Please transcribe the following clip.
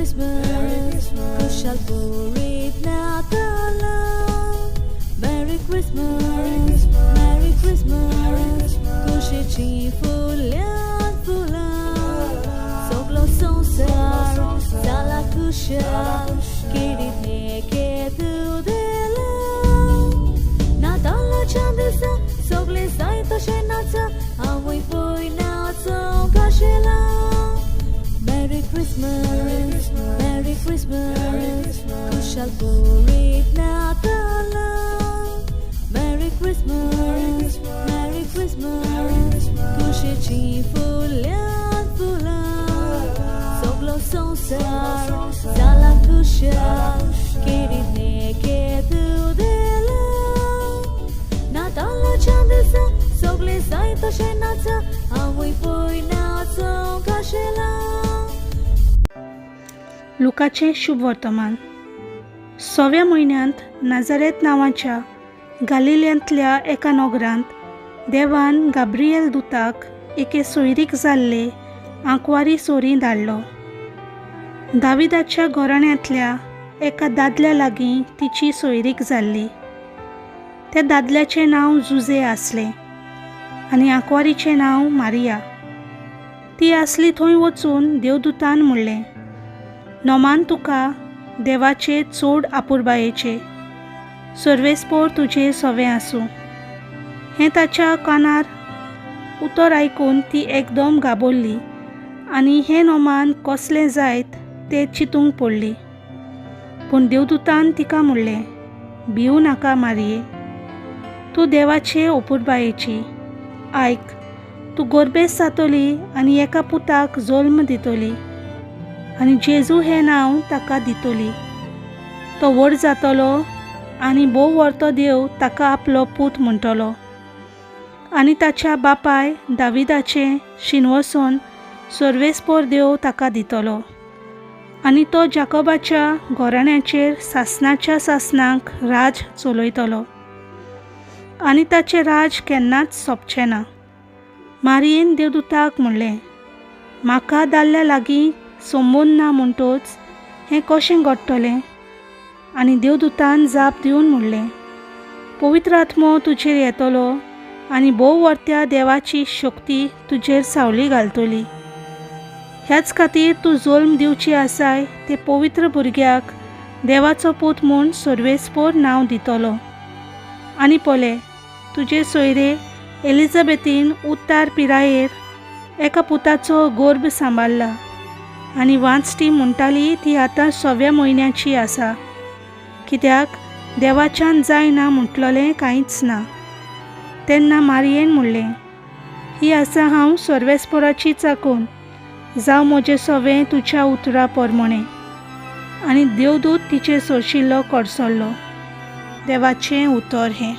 Christmas, kushal purit Natala. Merry Christmas, Merry Christmas, kushichi fulan fulan. Soglo sonsar, sala kushal, kirit neke tudela. Natala chandesa, sogle saito shenatsa, away boy natsa kashela. Merry Christmas, Merry Christmas, kushal purit Natala. Merry Christmas, Merry Christmas, kushichi fulan fulan. Soglo sonsar, sala kushal, kirit neke tudela. Natala chandesa, sogle saito shenatsa, away boy natsa kashela. लुकाचे शुभ वर्तमान 6व्या म्हयन्यांत नाझारेत नांवाच्या गालिल्यांतल्या एका नगरांत देवान गाब्रिएल दुताक एके सोयरीक जाल्ले आंकवारी सोरी धाडलो. दाविदाच्या घराण्यांतल्या एका दादल्या लागीं तिची सोयरीक जाल्ली. त्या दादल्याचें नांव जुजे आसलें आनी आंकवारीचें नांव मारिया. ती आसली थंय वचून देवदूतान म्हणलें, नोमान तुका देवाचे चोड आपुरबायेचे सर्वेस्पोर तुजें सवें आसूं. हें ताच्या कानार उतर आयकून ती एकदम गाबोल्ली आनी हें नोमान कसलें जायत तें चिंतूंक पडली. पूण देवदूतान तिका म्हणलें, भिवू नाका मारये, तूं देवाचे अपुरबायेची. आयक, तूं गर्भेस जातली आनी एका पुताक जल्म दितली आनी जेजू हें नांव ताका दितली. तो व्हड जातलो आनी भोव वर्तो देव ताका आपलो पूत म्हणटलो आनी ताच्या बापाय दाविदाचें शिनवसन सर्वेस्पोर देव ताका दितलो आनी तो जाकोबाच्या घराण्याचेर सासणाच्या सासणांक राज चलयतलो आनी ताचें राज केन्नाच सोंपचें ना. मारयेन देवदूताक म्हणलें, म्हाका दादल्या लागीं संबंद ना म्हणटच हें कशें घडटलें? आनी देवदूतान जाप दिवन म्हणलें, पवित्र आत्मो तुजेर येतलो आनी भोव वर्त्या देवाची शक्ती तुजेर सावली घालतली. ह्याच खातीर तूं जल्म दिवची आसाय ते पवित्र भुरग्याक देवाचो पूत म्हूण सर्वेस्पोर नांव दितलो. आनी पळय, तुजे सोयरे एलिझाबेथीन उत्तार पिरायेर एका पुताचो गर्भ सांबाळ्ळा आनी वांचटी म्हणटाली ती आतां 6व्या म्हयन्याची आसा, कित्याक देवाच्यान जायना म्हटलेलें कांयच ना. तेन्ना मारयेन म्हणलें, ही आसा हांव सर्वेस्पोराची चाकून, जावं म्हजें सवें तुज्या उतरा परमणें. आनी देवदूत तिचेर सरशिल्लो कडसरलो. देवाचें उतर हें.